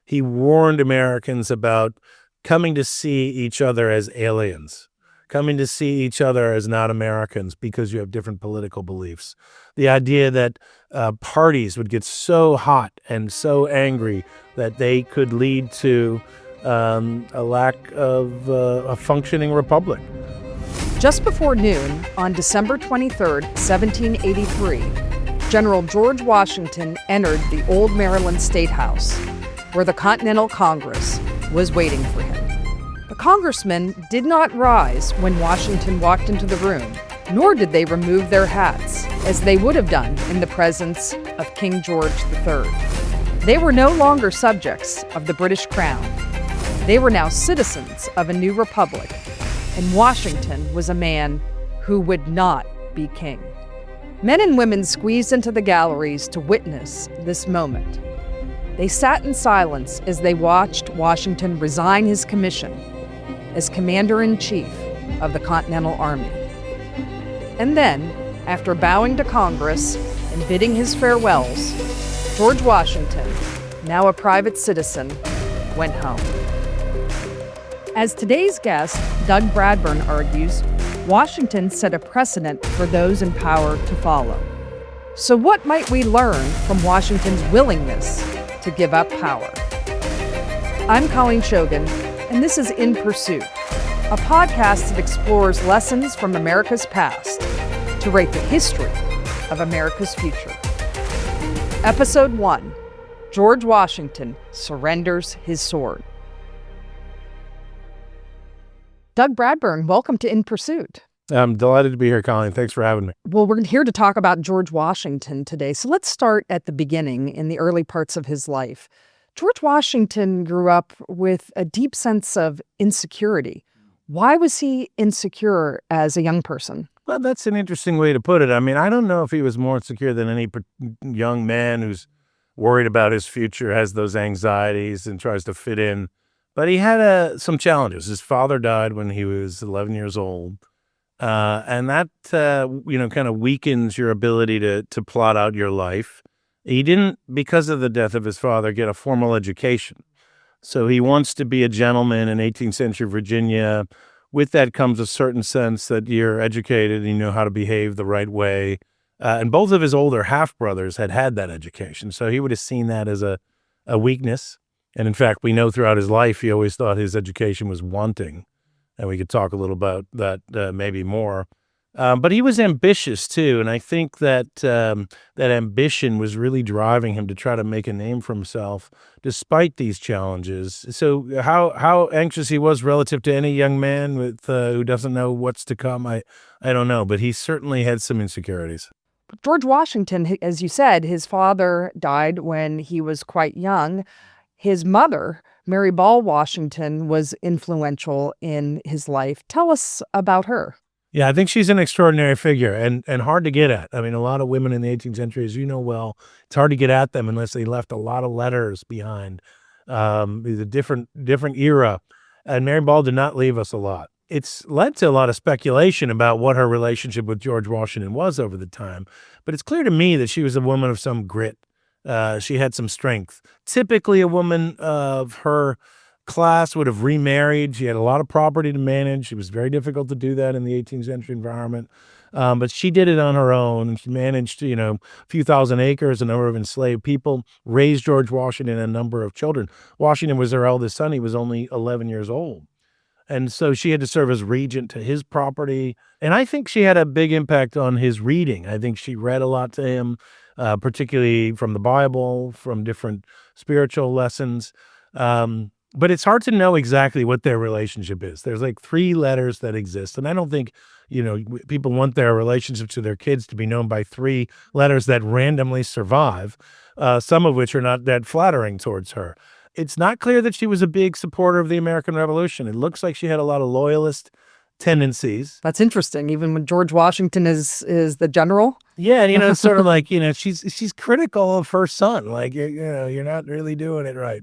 he warned Americans about coming to see each other as aliens, coming to see each other as not Americans because you have different political beliefs. The idea that parties would get so hot and so angry that they could lead to a lack of a functioning republic. Just before noon, on December 23, 1783, General George Washington entered the old Maryland State House, where the Continental Congress was waiting for him. The congressmen did not rise when Washington walked into the room, nor did they remove their hats, as they would have done in the presence of King George III. They were no longer subjects of the British crown. They were now citizens of a new republic, and Washington was a man who would not be king. Men and women squeezed into the galleries to witness this moment. They sat in silence as they watched Washington resign his commission as Commander-in-Chief of the Continental Army. And then, after bowing to Congress and bidding his farewells, George Washington, now a private citizen, went home. As today's guest, Doug Bradburn, argues, Washington set a precedent for those in power to follow. So what might we learn from Washington's willingness to give up power? I'm Colleen Shogan, and this is In Pursuit, a podcast that explores lessons from America's past to write the history of America's future. Episode 1, George Washington surrenders his sword. Doug Bradburn, welcome to In Pursuit. I'm delighted to be here, Colleen. Thanks for having me. Well, we're here to talk about George Washington today. So let's start at the beginning, in the early parts of his life. George Washington grew up with a deep sense of insecurity. Why was he insecure as a young person? Well, that's an interesting way to put it. I mean, I don't know if he was more insecure than any young man who's worried about his future, has those anxieties, and tries to fit in. But he had some challenges. His father died when he was 11 years old. And that, kind of weakens your ability to plot out your life. He didn't, because of the death of his father, get a formal education. So he wants to be a gentleman in 18th century Virginia. With that comes a certain sense that you're educated and you know how to behave the right way. And both of his older half-brothers had that education. So he would have seen that as a weakness. And in fact, we know throughout his life, he always thought his education was wanting. And we could talk a little about that maybe more. But he was ambitious, too. And I think that that ambition was really driving him to try to make a name for himself despite these challenges. So how anxious he was relative to any young man who doesn't know what's to come, I don't know. But he certainly had some insecurities. George Washington, as you said, his father died when he was quite young. His mother, Mary Ball Washington, was influential in his life. Tell us about her. Yeah, I think she's an extraordinary figure and hard to get at. I mean, a lot of women in the 18th century, as you know well, it's hard to get at them unless they left a lot of letters behind. The different era. And Mary Ball did not leave us a lot. It's led to a lot of speculation about what her relationship with George Washington was over the time. But it's clear to me that she was a woman of some grit. She had some strength. Typically, a woman of her class would have remarried. She had a lot of property to manage. It was very difficult to do that in the 18th century environment. But she did it on her own. And she managed, a few thousand acres, a number of enslaved people, raised George Washington and a number of children. Washington was her eldest son. He was only 11 years old. And so she had to serve as regent to his property. And I think she had a big impact on his reading. I think she read a lot to him. Particularly from the Bible, from different spiritual lessons. But it's hard to know exactly what their relationship is. There's like 3 letters that exist. And I don't think, people want their relationship to their kids to be known by 3 letters that randomly survive, some of which are not that flattering towards her. It's not clear that she was a big supporter of the American Revolution. It looks like she had a lot of loyalist tendencies. That's interesting, even when George Washington is the general. Yeah, and, it's sort of like, she's critical of her son, like, you're not really doing it right,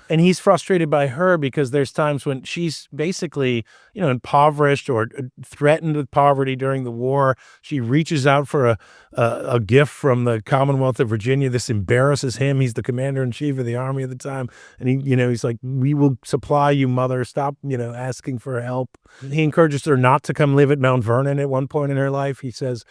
And he's frustrated by her because there's times when she's basically, impoverished or threatened with poverty during the war. She reaches out for a gift from the Commonwealth of Virginia. This embarrasses him. He's the commander-in-chief of the army at the time, and he's like, "We will supply you, mother. Stop, asking for help." He encourages her not to come live at Mount Vernon at one point in her life. He says,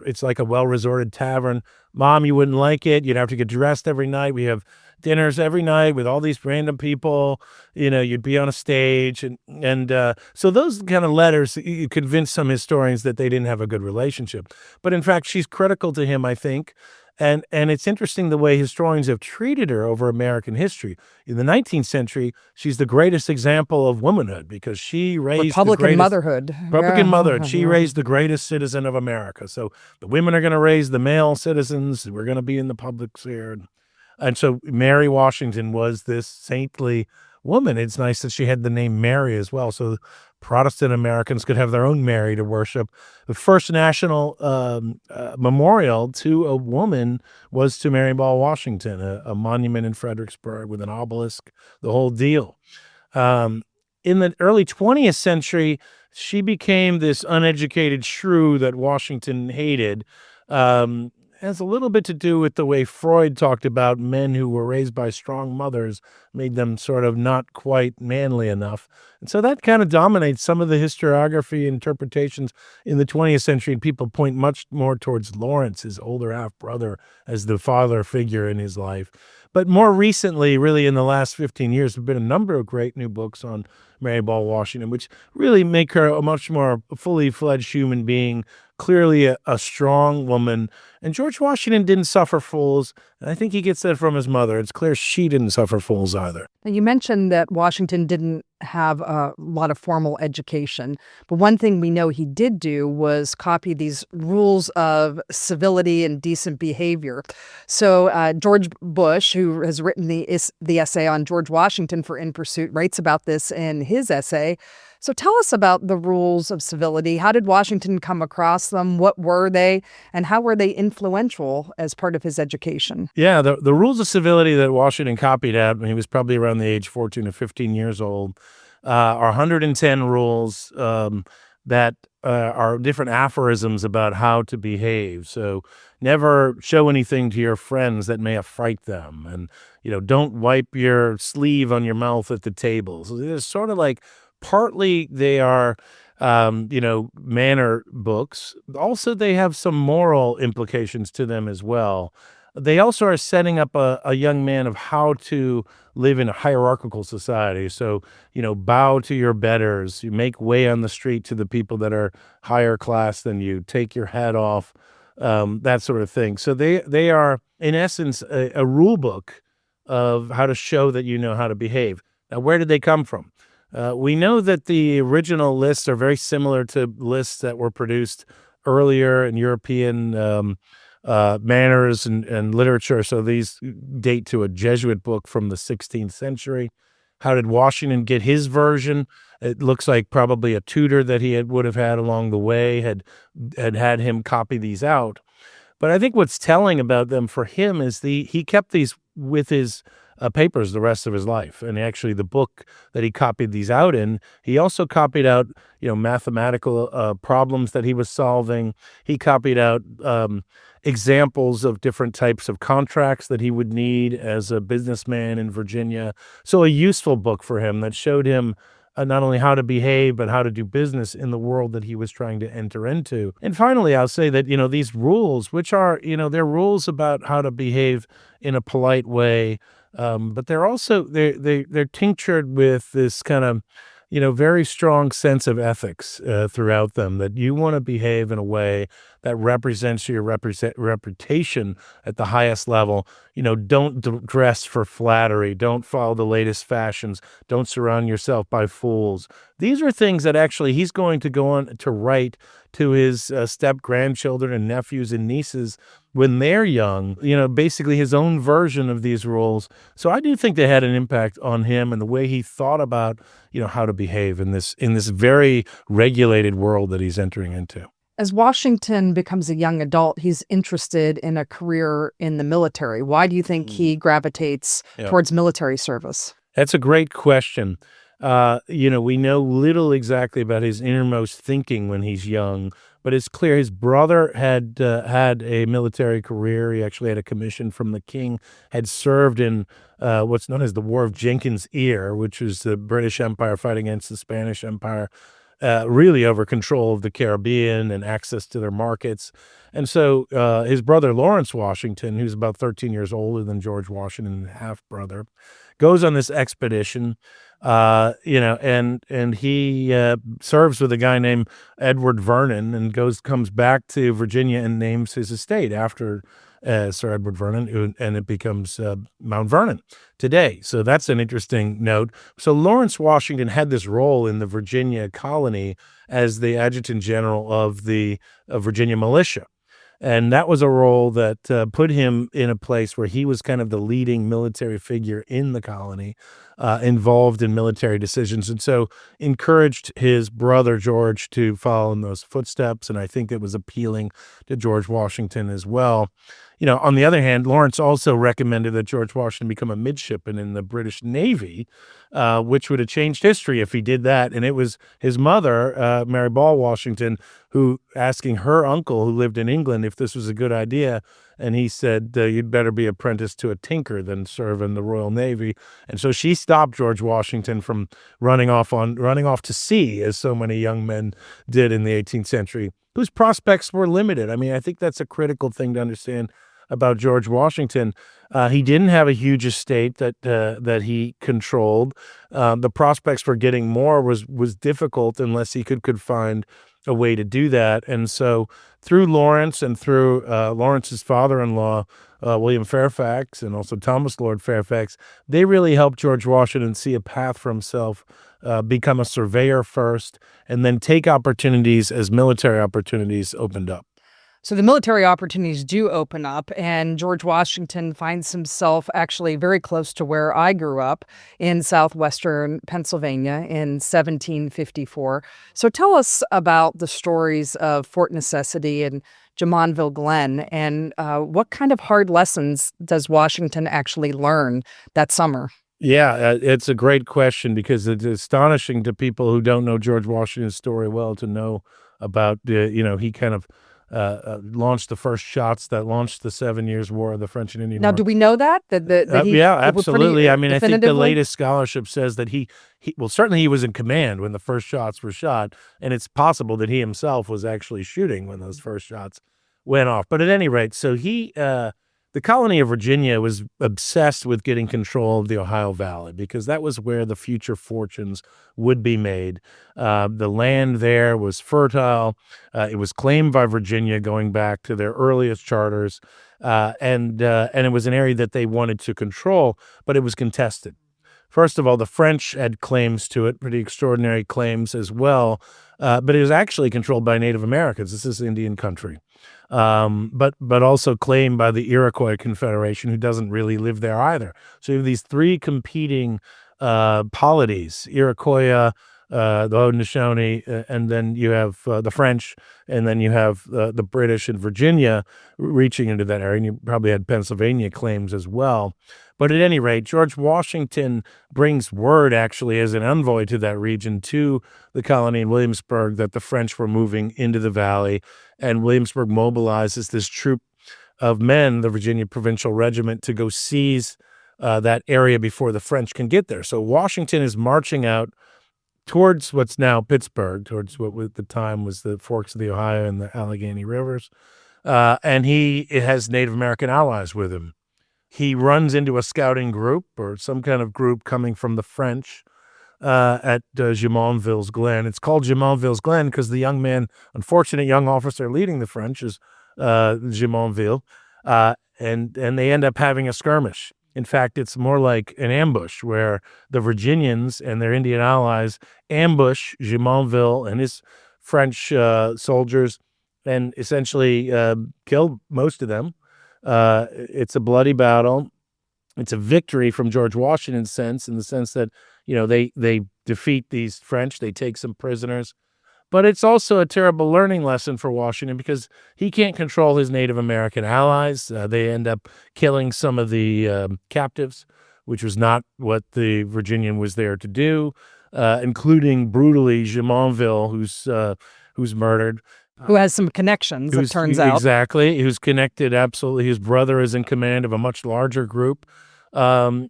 it's like a well-resorted tavern. Mom, you wouldn't like it. You'd have to get dressed every night. We have dinners every night with all these random people. You'd be on a stage. And so those kind of letters, you convince some historians that they didn't have a good relationship. But in fact, she's critical to him, I think. And it's interesting the way historians have treated her over American history. In the 19th century, she's the greatest example of womanhood because she raised Republican motherhood. Republican motherhood. She raised the greatest citizen of America. So the women are going to raise the male citizens. We're going to be in the public sphere. And so Mary Washington was this saintly woman. It's nice that she had the name Mary as well. So Protestant Americans could have their own Mary to worship. The first national memorial to a woman was to Mary Ball Washington, a monument in Fredericksburg with an obelisk, the whole deal. In the early 20th century, she became this uneducated shrew that Washington hated. Has a little bit to do with the way Freud talked about men who were raised by strong mothers, made them sort of not quite manly enough. And so that kind of dominates some of the historiography interpretations in the 20th century. And people point much more towards Lawrence, his older half-brother, as the father figure in his life. But more recently, really in the last 15 years, there have been a number of great new books on Mary Ball Washington, which really make her a much more fully fledged human being, clearly a strong woman. And George Washington didn't suffer fools. And I think he gets that from his mother. It's clear she didn't suffer fools either. Now, you mentioned that Washington didn't have a lot of formal education, but one thing we know he did do was copy these rules of civility and decent behavior. So George Bush, who has written the essay on George Washington for In Pursuit, writes about this in his essay. So tell us about the rules of civility. How did Washington come across them? What were they? And how were they influential as part of his education? Yeah, the rules of civility that Washington copied out when he was probably around the age 14 or 15 years old are 110 rules that are different aphorisms about how to behave. So never show anything to your friends that may affright them. And, don't wipe your sleeve on your mouth at the table. So it's sort of like partly they are, manner books. Also, they have some moral implications to them as well. They also are setting up a young man of how to live in a hierarchical society. So, bow to your betters. You make way on the street to the people that are higher class than you. Take your hat off, that sort of thing. So they are, in essence, a rule book of how to show that you know how to behave. Now, where did they come from? We know that the original lists are very similar to lists that were produced earlier in European manners and literature. So these date to a Jesuit book from the 16th century. How did Washington get his version? It looks like probably a tutor that he would have had along the way had him copy these out. But I think what's telling about them for him is he kept these with his papers the rest of his life. And actually the book that he copied these out in, he also copied out, mathematical problems that he was solving. He copied out examples of different types of contracts that he would need as a businessman in Virginia. So a useful book for him that showed him not only how to behave, but how to do business in the world that he was trying to enter into. And finally, I'll say that, these rules, which are, they're rules about how to behave in a polite way, but they're also, they're tinctured with this kind of, very strong sense of ethics throughout them, that you want to behave in a way that represents your reputation at the highest level. Don't dress for flattery. Don't follow the latest fashions. Don't surround yourself by fools. These are things that actually he's going to go on to write to his step-grandchildren and nephews and nieces when they're young, basically his own version of these rules. So I do think they had an impact on him and the way he thought about, how to behave in this very regulated world that he's entering into. As Washington becomes a young adult, he's interested in a career in the military. Why do you think he gravitates towards military service? That's a great question. We know little exactly about his innermost thinking when he's young, but it's clear his brother had a military career. He actually had a commission from the king, had served in what's known as the War of Jenkins' Ear, which was the British Empire fighting against the Spanish Empire, really over control of the Caribbean and access to their markets. And so his brother, Lawrence Washington, who's about 13 years older than George Washington, half-brother, goes on this expedition, and he serves with a guy named Edward Vernon and comes back to Virginia and names his estate after Sir Edward Vernon, and it becomes Mount Vernon today. So that's an interesting note. So Lawrence Washington had this role in the Virginia colony as the adjutant general of the Virginia militia. And that was a role that put him in a place where he was kind of the leading military figure in the colony, involved in military decisions, and so encouraged his brother George to follow in those footsteps. And I think it was appealing to George Washington as well. On the other hand, Lawrence also recommended that George Washington become a midshipman in the British Navy, which would have changed history if he did that. And it was his mother, Mary Ball Washington, who asking her uncle, who lived in England, if this was a good idea. And he said, you'd better be apprenticed to a tinker than serve in the Royal Navy. And so she stopped George Washington from running off to sea, as so many young men did in the 18th century, whose prospects were limited. I mean, I think that's a critical thing to understand about George Washington. He didn't have a huge estate that he controlled. The prospects for getting more was difficult unless he could find a way to do that. And so through Lawrence and through Lawrence's father-in-law, William Fairfax, and also Thomas Lord Fairfax, they really helped George Washington see a path for himself, become a surveyor first, and then take opportunities as military opportunities opened up. So the military opportunities do open up, and George Washington finds himself actually very close to where I grew up in southwestern Pennsylvania in 1754. So tell us about the stories of Fort Necessity and Jumonville Glen, and what kind of hard lessons does Washington actually learn that summer? Yeah, it's a great question because it's astonishing to people who don't know George Washington's story well to know about, he kind of launched the first shots that launched the 7 Years' War of the French and Indian War. Now, do we know that? Yeah, absolutely. I mean, I think the definitively? latest scholarship says that certainly he was in command when the first shots were shot, and it's possible that he himself was actually shooting when those first shots went off. But at any rate, so the colony of Virginia was obsessed with getting control of the Ohio Valley because that was where the future fortunes would be made. The land there was fertile. It was claimed by Virginia going back to their earliest charters, and it was an area that they wanted to control, but it was contested. First of all, the French had claims to it, pretty extraordinary claims as well, but it was actually controlled by Native Americans. This is Indian country. But also claimed by the Iroquois Confederation, who doesn't really live there either. So you have these three competing polities: Iroquois, the Haudenosaunee, and then you have the French, and then you have the British and Virginia reaching into that area. And you probably had Pennsylvania claims as well. But at any rate, George Washington brings word, actually, as an envoy to that region to the colony in Williamsburg that the French were moving into the valley, and Williamsburg mobilizes this troop of men, the Virginia Provincial Regiment, to go seize that area before the French can get there. So Washington is marching out towards what's now Pittsburgh, towards what at the time was the forks of the Ohio and the Allegheny Rivers, and he has Native American allies with him. He runs into a scouting group or some kind of group coming from the French at Jumonville's Glen. It's called Jumonville's Glen because the young man, unfortunate young officer leading the French is Jumonville, and they end up having a skirmish. In fact, it's more like an ambush where the Virginians and their Indian allies ambush Jumonville and his French soldiers and essentially kill most of them. It's a bloody battle. It's a victory from George Washington's sense, in the sense that, they defeat these French, they take some prisoners, But it's also a terrible learning lesson for Washington because he can't control his Native American allies. They end up killing some of the captives, which was not what the Virginian was there to do, including brutally Jumonville, who's murdered. Who has some connections, it turns out. Exactly. Who's connected, absolutely. His brother is in command of a much larger group. And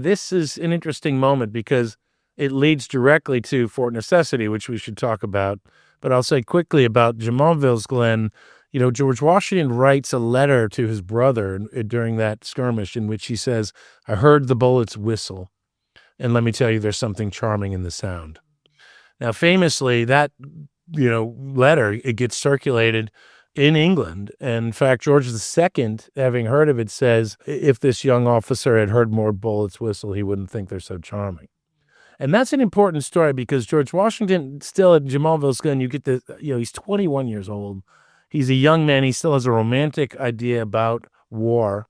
this is an interesting moment because it leads directly to Fort Necessity, which we should talk about. But I'll say quickly about Jumonville's Glen. George Washington writes a letter to his brother during that skirmish in which he says, "I heard the bullets whistle, and let me tell you, there's something charming in the sound." Now, famously, that letter, it gets circulated in England. And in fact, George II, having heard of it, says if this young officer had heard more bullets whistle, he wouldn't think they're so charming. And that's an important story because George Washington, still at Jumonville's Glen, you get the, he's 21 years old. He's a young man. He still has a romantic idea about war.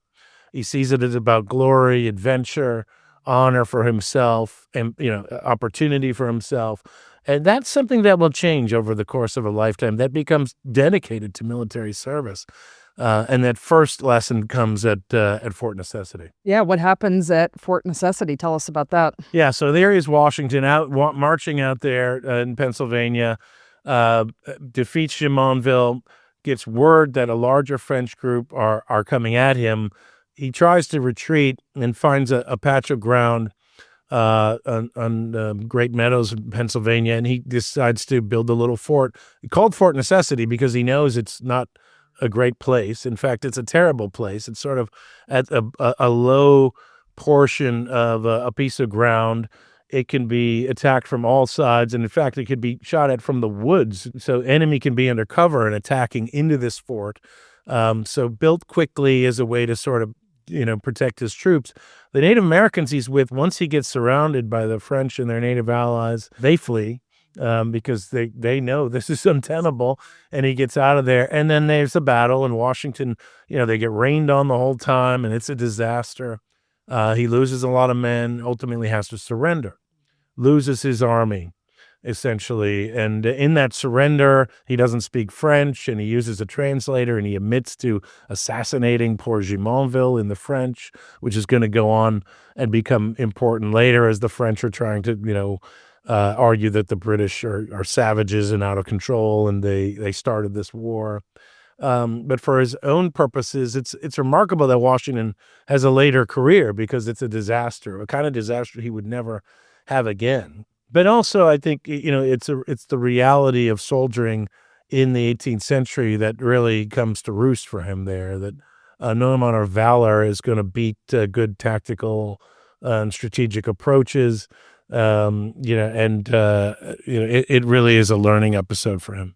He sees it as about glory, adventure, honor for himself, and, opportunity for himself. And that's something that will change over the course of a lifetime. That becomes dedicated to military service. And that first lesson comes at Fort Necessity. Yeah, what happens at Fort Necessity? Tell us about that. Yeah, so there is Washington marching out there in Pennsylvania, defeats Jumonville, gets word that a larger French group are coming at him. He tries to retreat and finds a patch of ground on Great Meadows in Pennsylvania, and he decides to build a little fort called Fort Necessity because he knows it's not a great place. In fact, it's a terrible place. It's sort of at a low portion of a piece of ground. It can be attacked from all sides, and in fact, it could be shot at from the woods. So enemy can be under cover and attacking into this fort. So built quickly as a way to sort of protect his troops. The Native Americans he's with, once he gets surrounded by the French and their native allies, they flee because they know this is untenable, and he gets out of there. And then there's a battle in Washington. They get rained on the whole time, and it's a disaster. He loses a lot of men, ultimately has to surrender, loses his army, essentially. And in that surrender, he doesn't speak French, and he uses a translator, and he admits to assassinating poor Jumonville in the French, which is going to go on and become important later as the French are trying to, argue that the British are savages and out of control, and they started this war. But for his own purposes, it's remarkable that Washington has a later career because it's a disaster, a kind of disaster he would never have again. But also, I think, it's the reality of soldiering in the 18th century that really comes to roost for him there, that no amount of valor is going to beat good tactical and strategic approaches. It really is a learning episode for him.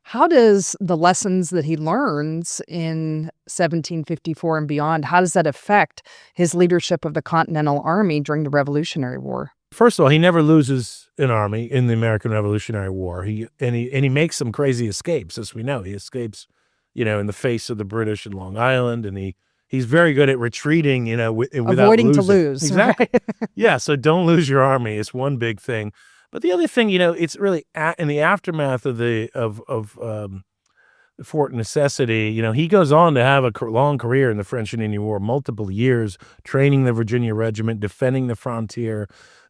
How does the lessons that he learns in 1754 and beyond, how does that affect his leadership of the Continental Army during the Revolutionary War? First of all, he never loses an army in the American Revolutionary War. He makes some crazy escapes, as we know. He escapes, in the face of the British in Long Island, and he's very good at retreating, without avoiding losing. to lose. Exactly. Right? Yeah. So don't lose your army. It's one big thing. But the other thing, it's really in the aftermath of Fort Necessity. He goes on to have a long career in the French and Indian War, multiple years, training the Virginia Regiment, defending the frontier,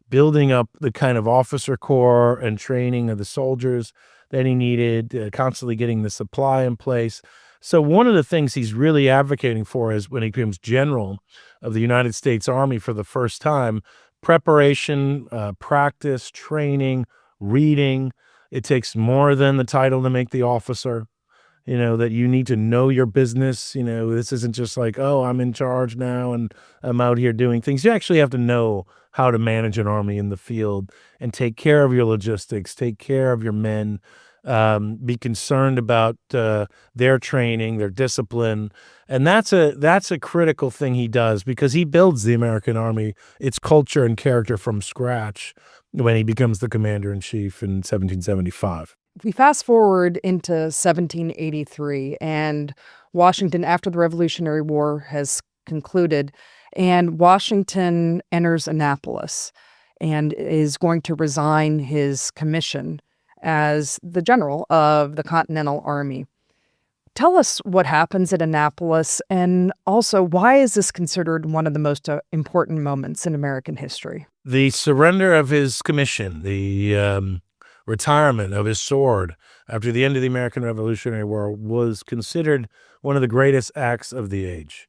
building up the kind of officer corps and training of the soldiers that he needed, constantly getting the supply in place. So one of the things he's really advocating for is when he becomes general of the United States Army for the first time, preparation, practice, training, reading. It takes more than the title to make the officer. That you need to know your business. This isn't just like, oh, I'm in charge now and I'm out here doing things. You actually have to know how to manage an army in the field and take care of your logistics, take care of your men, be concerned about their training, their discipline. And that's a critical thing he does because he builds the American Army, its culture and character from scratch when he becomes the commander-in-chief in 1775. We fast forward into 1783, and Washington, after the Revolutionary War has concluded, and Washington enters Annapolis and is going to resign his commission as the general of the Continental Army. Tell us what happens at Annapolis, and also why is this considered one of the most important moments in American history? The surrender of his commission, the retirement of his sword after the end of the American Revolutionary War was considered one of the greatest acts of the age.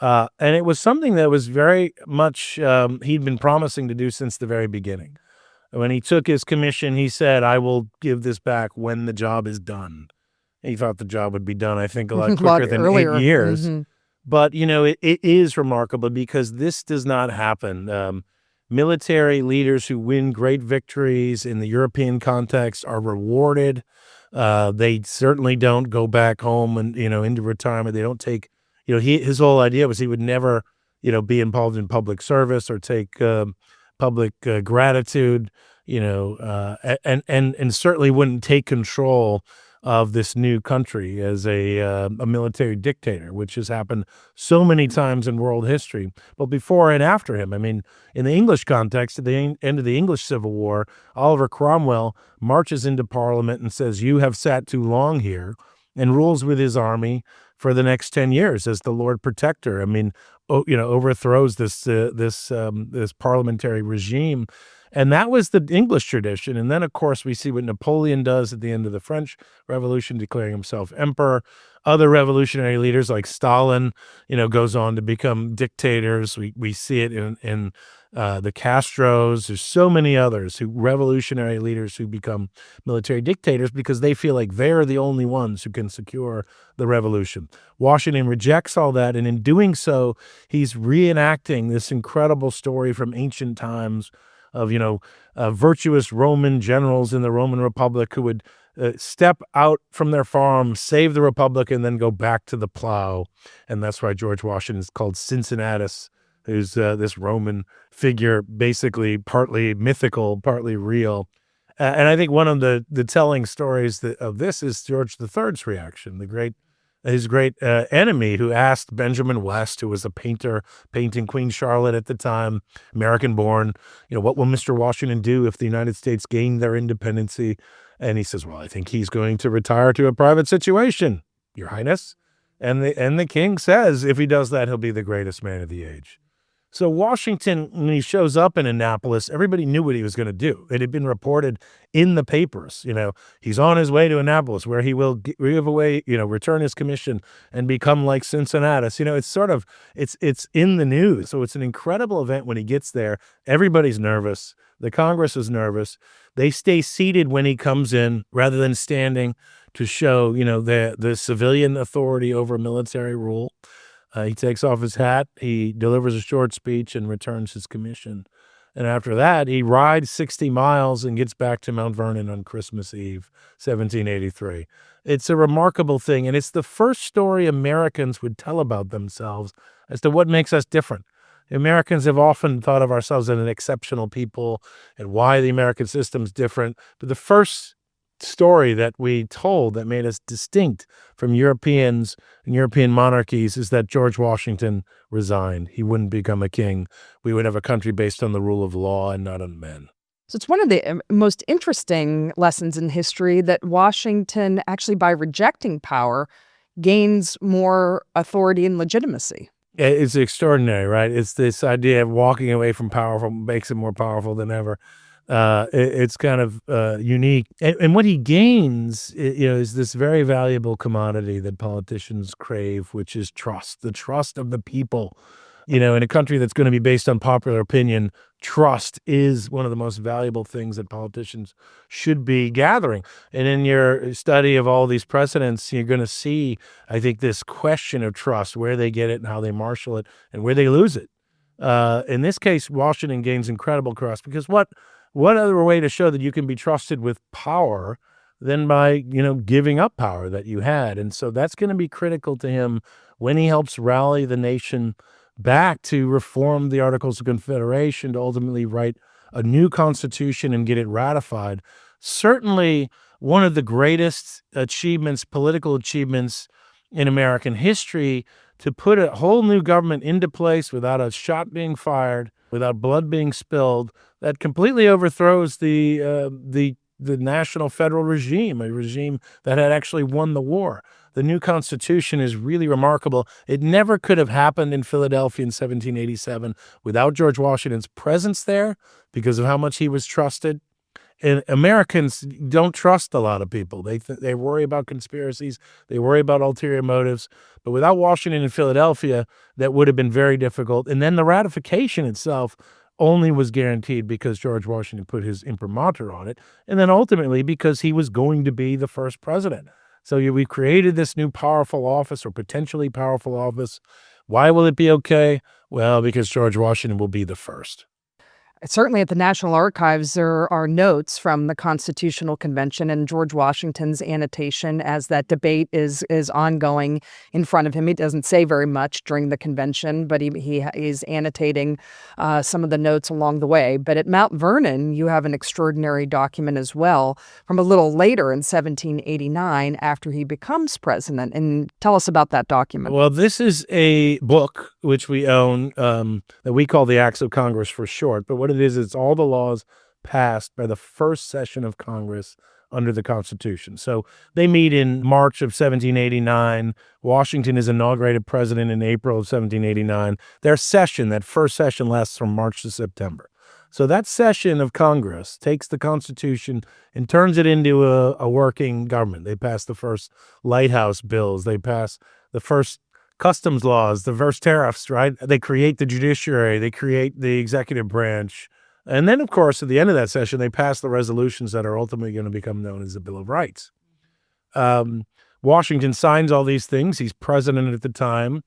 And it was something that was very much he'd been promising to do since the very beginning. When he took his commission, he said, "I will give this back when the job is done." He thought the job would be done, I think, a lot quicker than earlier. 8 years. Mhm. But, it is remarkable because this does not happen. Military leaders who win great victories in the European context are rewarded. They certainly don't go back home and, into retirement. They don't take, his whole idea was he would never, be involved in public service or take public gratitude, and certainly wouldn't take control of this new country as a military dictator, which has happened so many times in world history, but before and after him. I mean, in the English context, at the end of the English Civil War, Oliver Cromwell marches into Parliament and says, "You have sat too long here," and rules with his army for the next 10 years as the Lord Protector. I mean, overthrows this parliamentary regime. And that was the English tradition. And then, of course, we see what Napoleon does at the end of the French Revolution, declaring himself emperor. Other revolutionary leaders like Stalin, goes on to become dictators. We see it in the Castros. There's so many others revolutionary leaders who become military dictators because they feel like they're the only ones who can secure the revolution. Washington rejects all that, and in doing so, he's reenacting this incredible story from ancient times of, virtuous Roman generals in the Roman Republic who would step out from their farm, save the Republic, and then go back to the plow. And that's why George Washington is called Cincinnatus, who's this Roman figure, basically partly mythical, partly real. And I think one of the telling stories of this is George III's reaction, his great enemy, who asked Benjamin West, who was a painter painting Queen Charlotte at the time, American-born, what will Mr. Washington do if the United States gained their independency? And he says, "Well, I think he's going to retire to a private situation, Your Highness." And the king says, if he does that, he'll be the greatest man of the age. So Washington, when he shows up in Annapolis, everybody knew what he was going to do. It had been reported in the papers. He's on his way to Annapolis, where he will give away, return his commission and become like Cincinnatus. It's in the news. So it's an incredible event when he gets there. Everybody's nervous. The Congress is nervous. They stay seated when he comes in rather than standing to show, the civilian authority over military rule. He takes off his hat, he delivers a short speech, and returns his commission. And after that, he rides 60 miles and gets back to Mount Vernon on Christmas Eve, 1783. It's a remarkable thing, and it's the first story Americans would tell about themselves as to what makes us different. Americans have often thought of ourselves as an exceptional people and why the American system's different. But the first story that we told that made us distinct from Europeans and European monarchies is that George Washington resigned. He wouldn't become a king. We would have a country based on the rule of law and not on men. So it's one of the most interesting lessons in history that Washington, actually by rejecting power, gains more authority and legitimacy. It's extraordinary, right? It's this idea of walking away from powerful makes it more powerful than ever. It's kind of unique. And what he gains, is this very valuable commodity that politicians crave, which is trust, the trust of the people. In a country that's going to be based on popular opinion, trust is one of the most valuable things that politicians should be gathering. And in your study of all these precedents, you're going to see, I think, this question of trust, where they get it and how they marshal it and where they lose it. In this case, Washington gains incredible trust because what other way to show that you can be trusted with power than by, giving up power that you had? And so that's going to be critical to him when he helps rally the nation back to reform the Articles of Confederation, to ultimately write a new constitution and get it ratified. Certainly one of the greatest achievements, political achievements in American history, to put a whole new government into place without a shot being fired, without blood being spilled, that completely overthrows the the national federal regime, a regime that had actually won the war. The new Constitution is really remarkable. It never could have happened in Philadelphia in 1787 without George Washington's presence there because of how much he was trusted. And Americans don't trust a lot of people. They worry about conspiracies. They worry about ulterior motives. But without Washington in Philadelphia, that would have been very difficult. And then the ratification itself only was guaranteed because George Washington put his imprimatur on it, and then ultimately because he was going to be the first president. So we created this new powerful office, or potentially powerful office. Why will it be okay? Well, because George Washington will be the first. Certainly at the National Archives, there are notes from the Constitutional Convention and George Washington's annotation as that debate is ongoing in front of him. He doesn't say very much during the convention, but he is annotating some of the notes along the way. But at Mount Vernon, you have an extraordinary document as well from a little later in 1789 after he becomes president. And tell us about that document. Well, this is a book which we own that we call the Acts of Congress for short. But what it is, it's all the laws passed by the first session of Congress under the Constitution. So they meet in March of 1789. Washington is inaugurated president in April of 1789. Their session, that first session, lasts from March to September. So that session of Congress takes the Constitution and turns it into a working government. They pass the first lighthouse bills. They pass the first customs laws, the first tariffs, right? They create the judiciary. They create the executive branch. And then, of course, at the end of that session, they pass the resolutions that are ultimately going to become known as the Bill of Rights. Washington signs all these things. He's president at the time.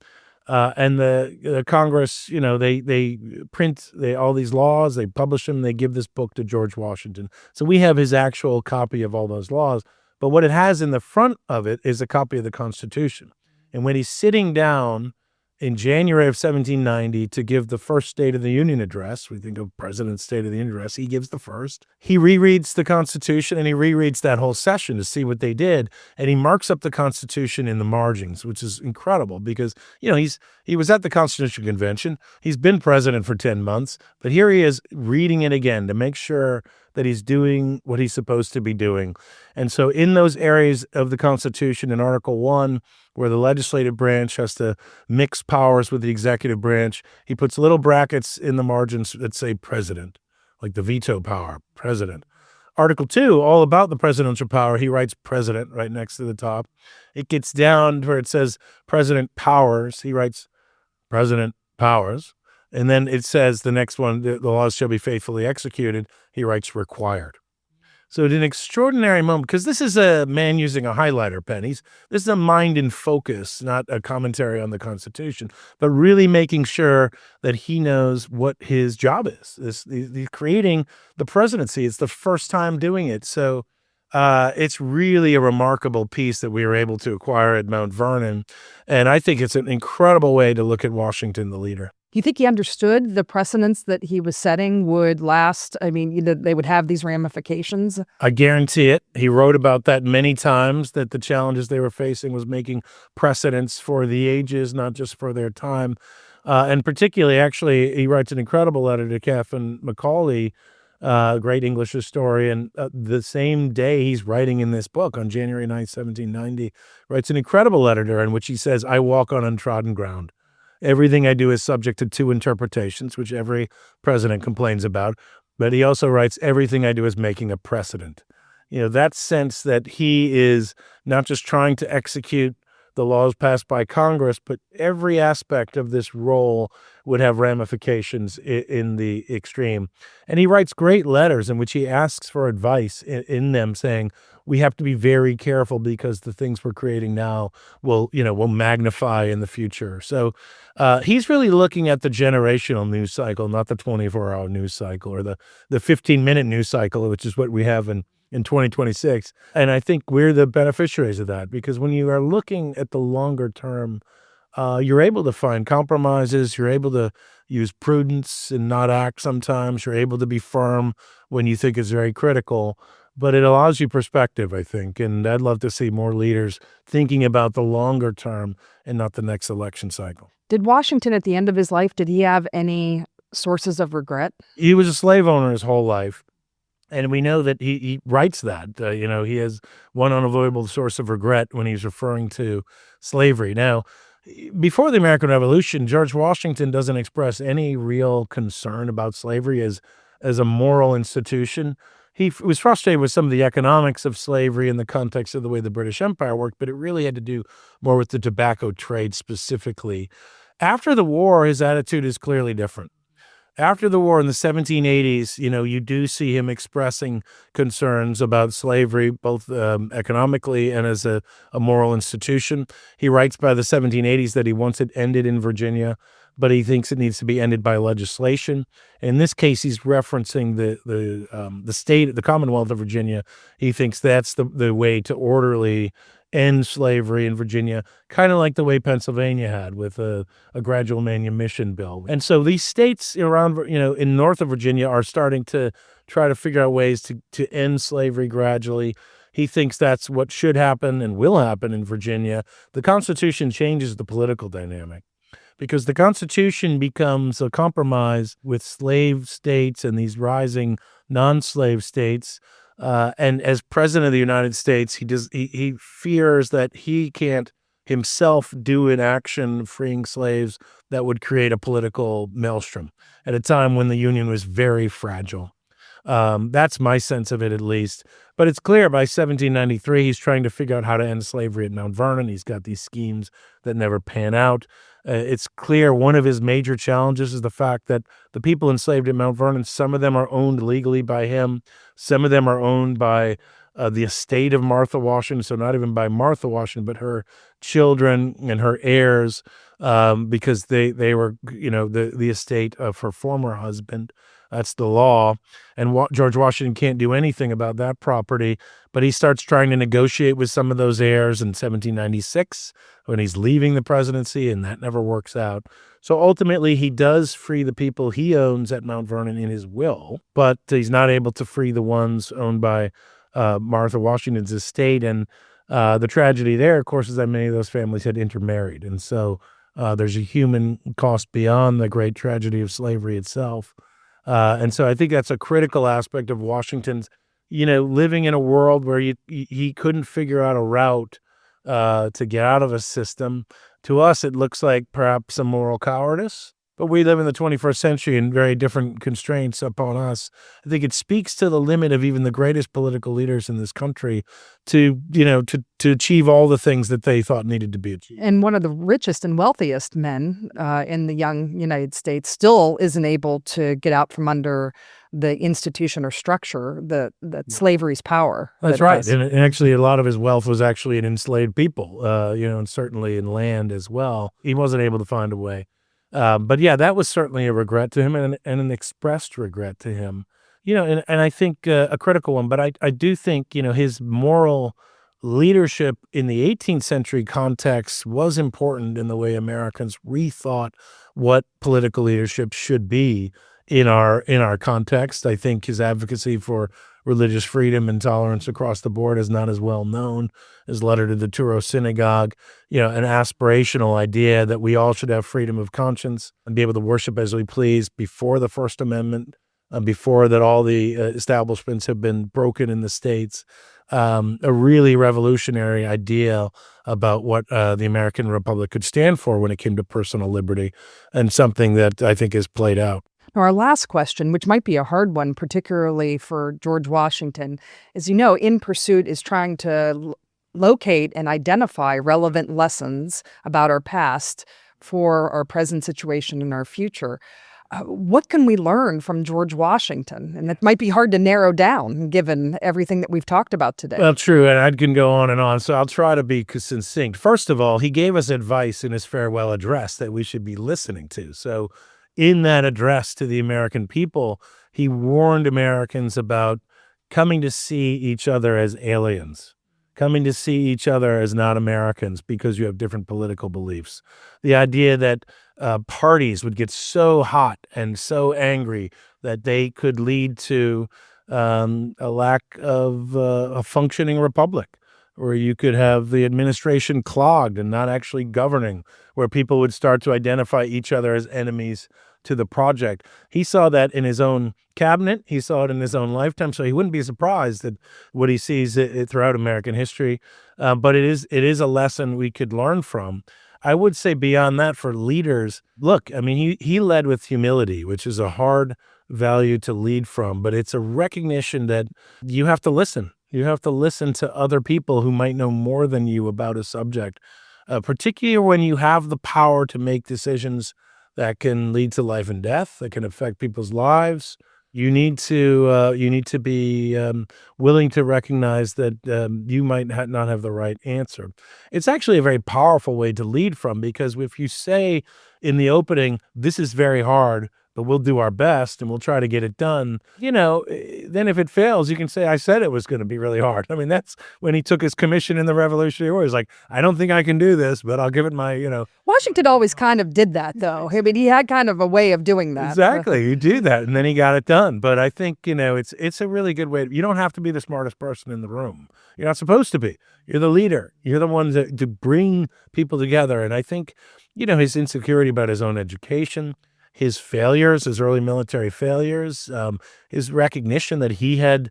And the Congress, they print all these laws, they publish them, they give this book to George Washington. So we have his actual copy of all those laws. But what it has in the front of it is a copy of the Constitution. And when he's sitting down in January of 1790 to give the first State of the Union address, we think of President's State of the Union address, he gives the first. He rereads the Constitution and he rereads that whole session to see what they did. And he marks up the Constitution in the margins, which is incredible because, he was at the Constitutional Convention. He's been president for 10 months, but here he is reading it again to make sure that he's doing what he's supposed to be doing. And so in those areas of the Constitution, in Article 1, where the legislative branch has to mix powers with the executive branch, he puts little brackets in the margins that say president, like the veto power, president. Article 2, all about the presidential power, he writes president right next to the top. It gets down to where it says president powers. He writes president powers. And then it says the next one, the laws shall be faithfully executed. He writes required. So it's an extraordinary moment because this is a man using a highlighter pen. This is a mind in focus, not a commentary on the Constitution, but really making sure that he knows what his job is. He's creating the presidency. It's the first time doing it. So it's really a remarkable piece that we were able to acquire at Mount Vernon. And I think it's an incredible way to look at Washington, the leader. Do you think he understood the precedents that he was setting would last? I mean, they would have these ramifications? I guarantee it. He wrote about that many times, that the challenges they were facing was making precedents for the ages, not just for their time. And particularly, actually, he writes an incredible letter to Catherine Macaulay, great English historian. The same day he's writing in this book, on January 9th, 1790, writes an incredible letter to her in which he says, I walk on untrodden ground. Everything I do is subject to two interpretations, which every president complains about. But he also writes, everything I do is making a precedent. That sense that he is not just trying to execute the laws passed by Congress, but every aspect of this role would have ramifications in the extreme. And he writes great letters in which he asks for advice in them, saying, we have to be very careful because the things we're creating now will magnify in the future. So he's really looking at the generational news cycle, not the 24-hour news cycle or the 15-minute news cycle, which is what we have in 2026. And I think we're the beneficiaries of that because when you are looking at the longer term, you're able to find compromises. You're able to use prudence and not act sometimes. You're able to be firm when you think it's very critical. But it allows you perspective, I think. And I'd love to see more leaders thinking about the longer term and not the next election cycle. Did Washington, at the end of his life, did he have any sources of regret? He was a slave owner his whole life. And we know that he writes that. He has one unavoidable source of regret when he's referring to slavery. Now, before the American Revolution, George Washington doesn't express any real concern about slavery as a moral institution. He was frustrated with some of the economics of slavery in the context of the way the British Empire worked, but it really had to do more with the tobacco trade specifically. After the war, his attitude is clearly different. After the war in the 1780s, you do see him expressing concerns about slavery, both economically and as a moral institution. He writes by the 1780s that he wants it ended in Virginia, but he thinks it needs to be ended by legislation. In this case, he's referencing the state, the Commonwealth of Virginia. He thinks that's the way to orderly end slavery in Virginia, kind of like the way Pennsylvania had with a gradual manumission bill. And so these states around, in north of Virginia are starting to try to figure out ways to end slavery gradually. He thinks that's what should happen and will happen in Virginia. The Constitution changes the political dynamic because the Constitution becomes a compromise with slave states and these rising non-slave states. And as president of the United States, he fears that he can't himself do an action freeing slaves that would create a political maelstrom at a time when the Union was very fragile. That's my sense of it, at least. But it's clear by 1793, he's trying to figure out how to end slavery at Mount Vernon. He's got these schemes that never pan out. It's clear one of his major challenges is the fact that the people enslaved at Mount Vernon, some of them are owned legally by him. Some of them are owned by the estate of Martha Washington, so not even by Martha Washington, but her children and her heirs, because they were, the estate of her former husband. That's the law. And George Washington can't do anything about that property, but he starts trying to negotiate with some of those heirs in 1796 when he's leaving the presidency, and that never works out. So ultimately, he does free the people he owns at Mount Vernon in his will, but he's not able to free the ones owned by Martha Washington's estate. And the tragedy there, of course, is that many of those families had intermarried. And so there's a human cost beyond the great tragedy of slavery itself. And so I think that's a critical aspect of Washington's, living in a world where he couldn't figure out a route to get out of a system. To us, it looks like perhaps a moral cowardice, but we live in the 21st century and very different constraints upon us. I think it speaks to the limit of even the greatest political leaders in this country to achieve all the things that they thought needed to be achieved. And one of the richest and wealthiest men in the young United States still isn't able to get out from under the institution or structure that slavery's power. That's right. And actually, a lot of his wealth was actually in enslaved people, and certainly in land as well. He wasn't able to find a way. But yeah, that was certainly a regret to him and an expressed regret to him, and I think a critical one. But I do think, his moral leadership in the 18th century context was important in the way Americans rethought what political leadership should be in our context. I think his advocacy for religious freedom and tolerance across the board is not as well known. His letter to the Truro Synagogue, an aspirational idea that we all should have freedom of conscience and be able to worship as we please before the First Amendment, before that all the establishments have been broken in the states. A really revolutionary idea about what the American Republic could stand for when it came to personal liberty, and something that I think has played out. Now, our last question, which might be a hard one, particularly for George Washington, is, In Pursuit is trying to locate and identify relevant lessons about our past for our present situation and our future. What can we learn from George Washington? And it might be hard to narrow down given everything that we've talked about today. Well, true, and I can go on and on, so I'll try to be succinct. First of all, he gave us advice in his farewell address that we should be listening to. So in that address to the American people, he warned Americans about coming to see each other as aliens, coming to see each other as not Americans because you have different political beliefs. The idea that parties would get so hot and so angry that they could lead to a lack of a functioning republic, where you could have the administration clogged and not actually governing, where people would start to identify each other as enemies to the project. He saw that in his own cabinet. He saw it in his own lifetime. So he wouldn't be surprised at what he sees throughout American history. But it is a lesson we could learn from. I would say beyond that for leaders, look, I mean, he led with humility, which is a hard value to lead from, but it's a recognition that you have to listen. You have to listen to other people who might know more than you about a subject, particularly when you have the power to make decisions that can lead to life and death, that can affect people's lives. You need to be willing to recognize that you might not have the right answer. It's actually a very powerful way to lead from, because if you say in the opening, this is very hard, but we'll do our best and we'll try to get it done, then if it fails, you can say, I said it was going to be really hard. I mean, that's when he took his commission in the Revolutionary War. He's like, I don't think I can do this, but I'll give it my, Washington always kind of did that, though. I mean, he had kind of a way of doing that. Exactly. You do that, and then he got it done. But I think, it's a really good way. You don't have to be the smartest person in the room. You're not supposed to be. You're the leader. You're the ones to bring people together. And I think, his insecurity about his own education, his failures, his early military failures, his recognition that he had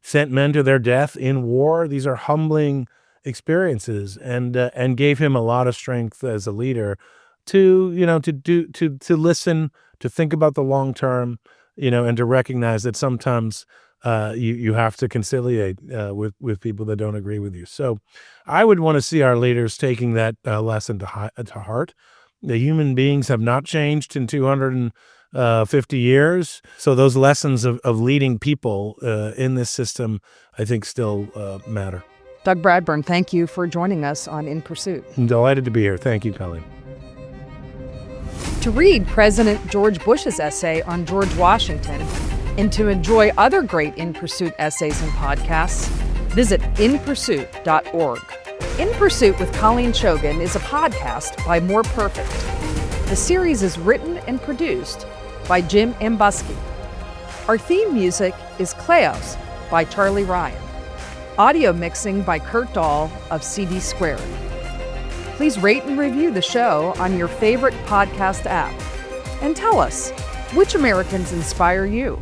sent men to their death in war. These are humbling experiences, and gave him a lot of strength as a leader to listen, to think about the long term, and to recognize that sometimes you have to conciliate with people that don't agree with you. So I would want to see our leaders taking that lesson to heart. The human beings have not changed in 250 years. So those lessons of leading people in this system, I think, still matter. Doug Bradburn, thank you for joining us on In Pursuit. I'm delighted to be here. Thank you, Colleen. To read President George Bush's essay on George Washington and to enjoy other great In Pursuit essays and podcasts, visit inpursuit.org. In Pursuit with Colleen Shogan is a podcast by More Perfect. The series is written and produced by Jim Ambuske. Our theme music is Kleos by Charlie Ryan. Audio mixing by Curt Dahl of CD Squared. Please rate and review the show on your favorite podcast app. And tell us, which Americans inspire you?